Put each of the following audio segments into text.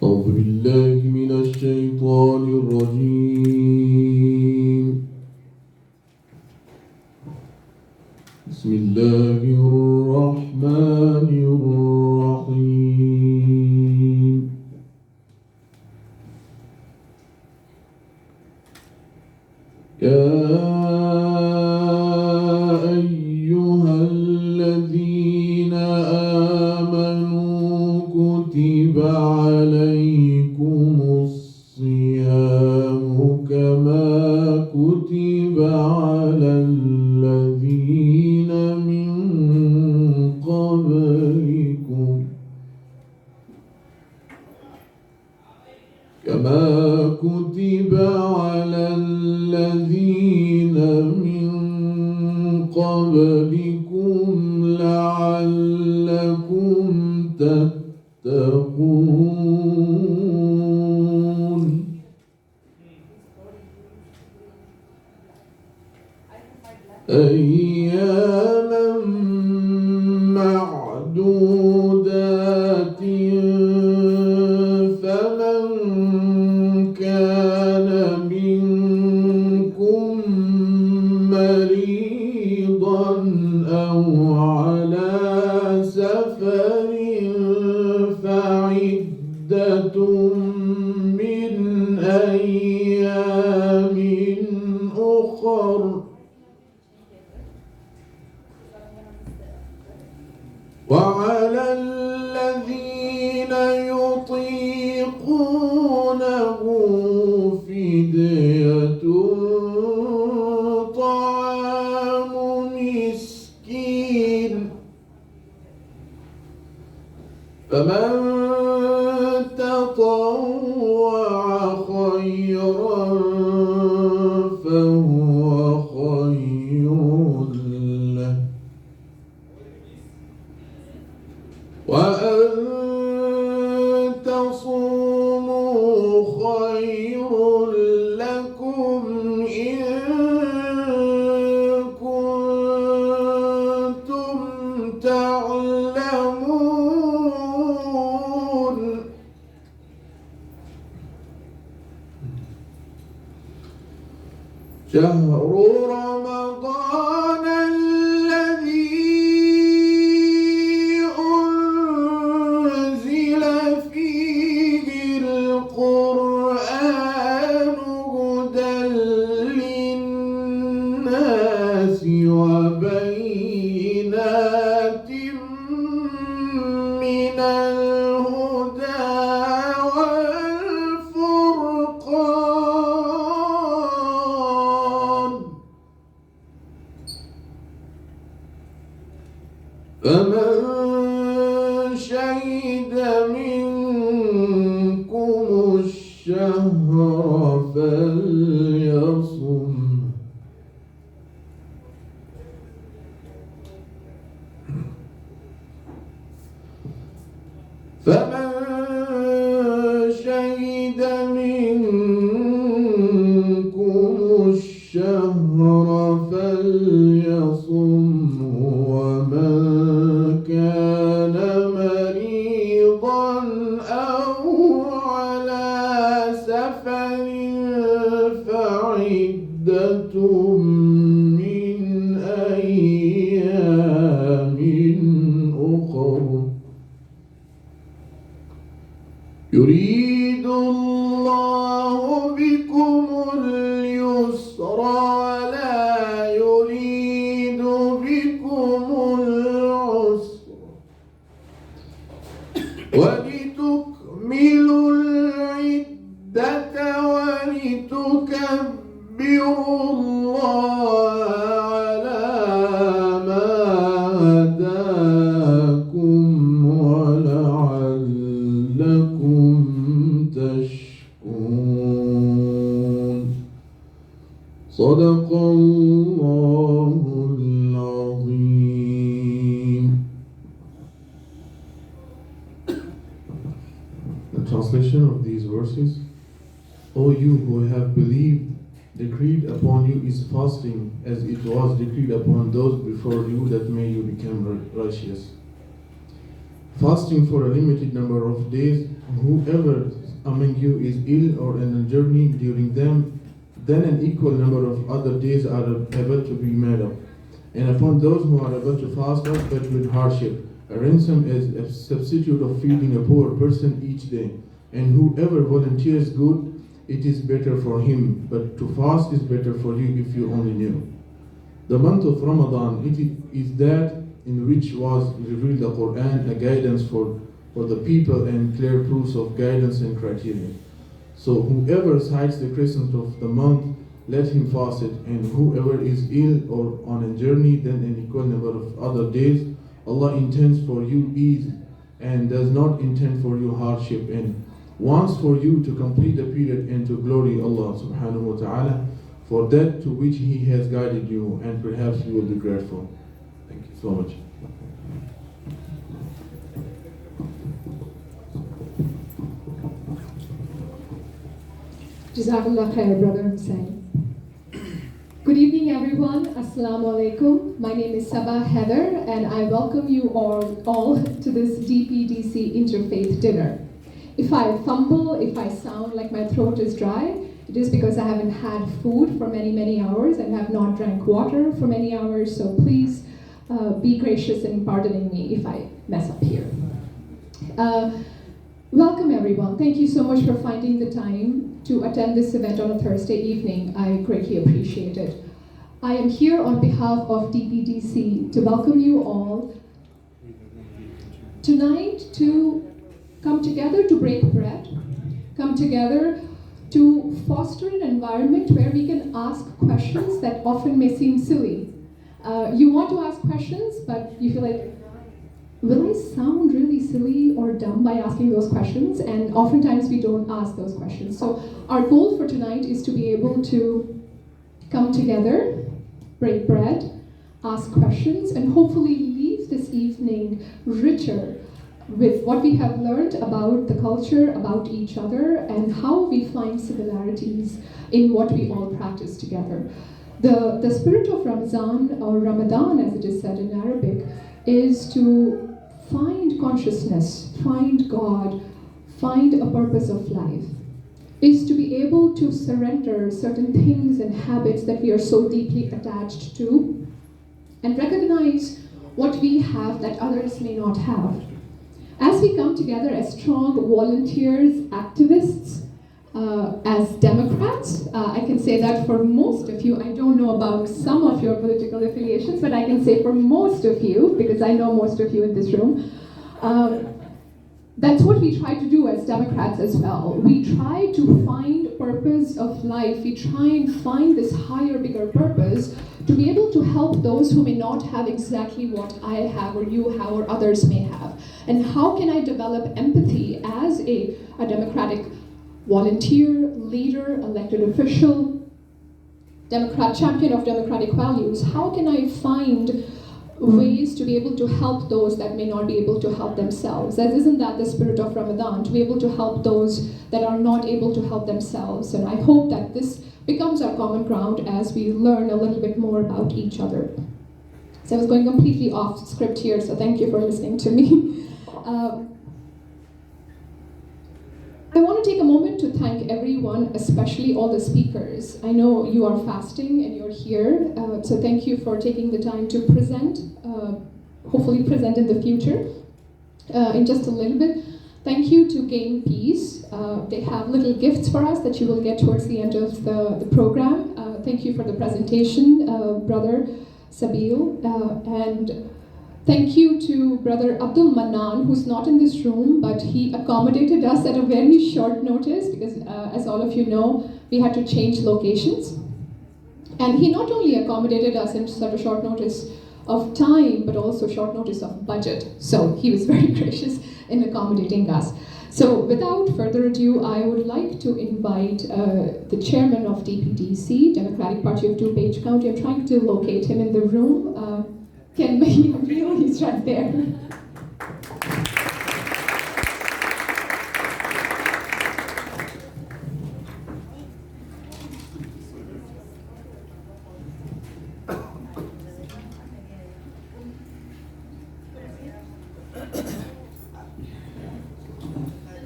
أعوذ بالله من الشيطان الرجيم. بسم الله الرحمن الرحيم. يا أيها الذين آمنوا كتب عليكم الصيام كما كتب على الذين من قبلكم لعلكم تتقون. أياما معدودات فمن كان منكم مريضا أو على سفر فعدة من أيام أخر. وعلى الذين يطيقونه فدية طعام مسكين فمن تطوع خيرا فهو خير له وأن تصوموا خير لكم إن كنتم تعلمون. شهر رمضان الذي أنزل فيه القرآن هدى للناس وبينات من الهدى والفرقان فمن شهد منكم الشهر فليصم. فمن شهد منكم الشهر فليصم ومن كان مريضا أو على سفر فعدة من أيام أخر. يريد الله بكم اليسر ولا يريد بكم العسر ولتكملوا العدة ولتكبروا الله على ما هداكم ولعلكم تشكرون. صدق الله العظيم. The translation of these verses: O you who have believed, decreed upon you is fasting as it was decreed upon those before you that may you become righteous. fasting for a limited number of days. Whoever among you is ill or on a journey during them, then an equal number of other days are able to be made up. And upon those who are able to fast off but with hardship, a ransom is a substitute of feeding a poor person each day. And whoever volunteers good, it is better for him, but to fast is better for you if you only knew. The month of Ramadan, it is that in which was revealed the Quran, a guidance for the people and clear proofs of guidance and criteria. So whoever cites the crescent of the month, let him fast it, and whoever is ill or on a journey, then an equal number of other days. Allah intends for you ease and does not intend for you hardship, and wants for you to complete the period and to glory Allah subhanahu wa ta'ala for that to which He has guided you, and perhaps you will be grateful. Thank you so much. Jazakallah khair, Brother Hussain. Good evening, everyone. Assalamu alaikum. My name is Sabah Heather, and I welcome you all to this DPDC Interfaith dinner. If I fumble, if I sound like my throat is dry, it is because I haven't had food for many, many hours and have not drank water for many hours, so please be gracious in pardoning me if I mess up here. Welcome, everyone. Thank you so much for finding the time to attend this event on a Thursday evening. I greatly appreciate it. I am here on behalf of DPDC to welcome you all tonight to come together to break bread, come together to foster an environment where we can ask questions that often may seem silly. You want to ask questions, but you feel like, will I sound really silly or dumb by asking those questions? And oftentimes we don't ask those questions. So our goal for tonight is to be able to come together, break bread, ask questions, and hopefully leave this evening richer with what we have learned about the culture, about each other, and how we find similarities in what we all practice together. The spirit of Ramadan, as it is said in Arabic, is to find consciousness, find God, find a purpose of life, is to be able to surrender certain things and habits that we are so deeply attached to, and recognize what we have that others may not have. As we come together as strong volunteers, activists, as Democrats, I can say that for most of you, I don't know about some of your political affiliations, but I can say for most of you, because I know most of you in this room, that's what we try to do as Democrats as well. We try to find purpose of life. We try and find this higher, bigger purpose to be able to help those who may not have exactly what I have or you have or others may have. And how can I develop empathy as a democratic volunteer, leader, elected official, Democrat, champion of democratic values? How can I find ways to be able to help those that may not be able to help themselves? Isn't that the spirit of Ramadan, to be able to help those that are not able to help themselves? And I hope that this becomes our common ground as we learn a little bit more about each other. So I was going completely off script here, so thank you for listening to me. I want to take a moment to thank everyone, especially all the speakers. I know you are fasting and you're here, so thank you for taking the time to present, hopefully present in the future. In just a little bit, thank you to Gain Peace. They have little gifts for us that you will get towards the end of the program. Thank you for the presentation, Brother Sabil, and thank you to Brother Abdul Manan, who's not in this room, but he accommodated us at a very short notice because, as all of you know, we had to change locations. And he not only accommodated us in such a short notice of time, but also short notice of budget. So he was very gracious in accommodating us. So without further ado, I would like to invite the chairman of DPDC, Democratic Party of DuPage County. I'm trying to locate him in the room. Ken Mayo, he's right there.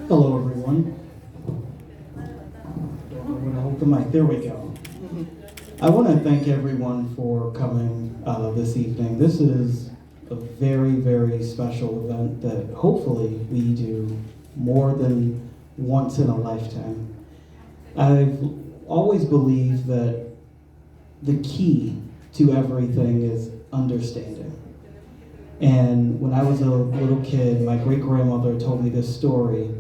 Hello, everyone. Don't know where to hold the mic. There we go. I want to thank everyone for coming this evening. This is a very, very special event that hopefully we do more than once in a lifetime. I've always believed that the key to everything is understanding. And when I was a little kid, my great-grandmother told me this story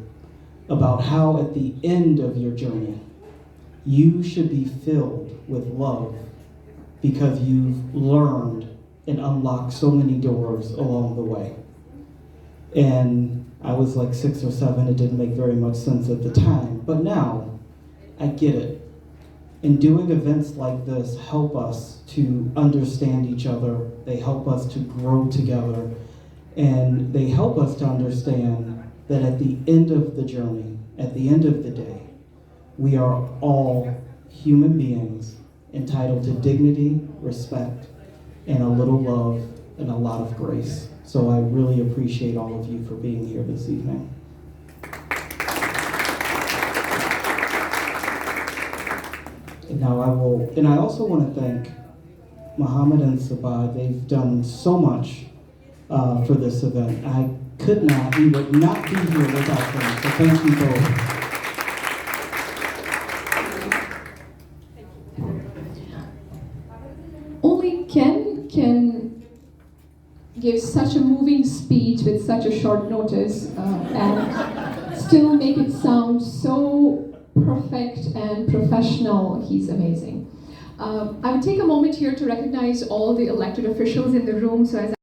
about how at the end of your journey, you should be filled with love because you've learned and unlocked so many doors along the way. And I was like 6 or 7, it didn't make very much sense at the time, but now I get it. And doing events like this help us to understand each other, they help us to grow together, and they help us to understand that at the end of the journey, at the end of the day, we are all human beings entitled to dignity, respect, and a little love and a lot of grace. So I really appreciate all of you for being here this evening. And now I also want to thank Muhammad and Sabah. They've done so much for this event. We would not be here without them. So thank you both. Only Ken can give such a moving speech with such a short notice and still make it sound so perfect and professional. He's amazing. I would take a moment here to recognize all the elected officials in the room. So as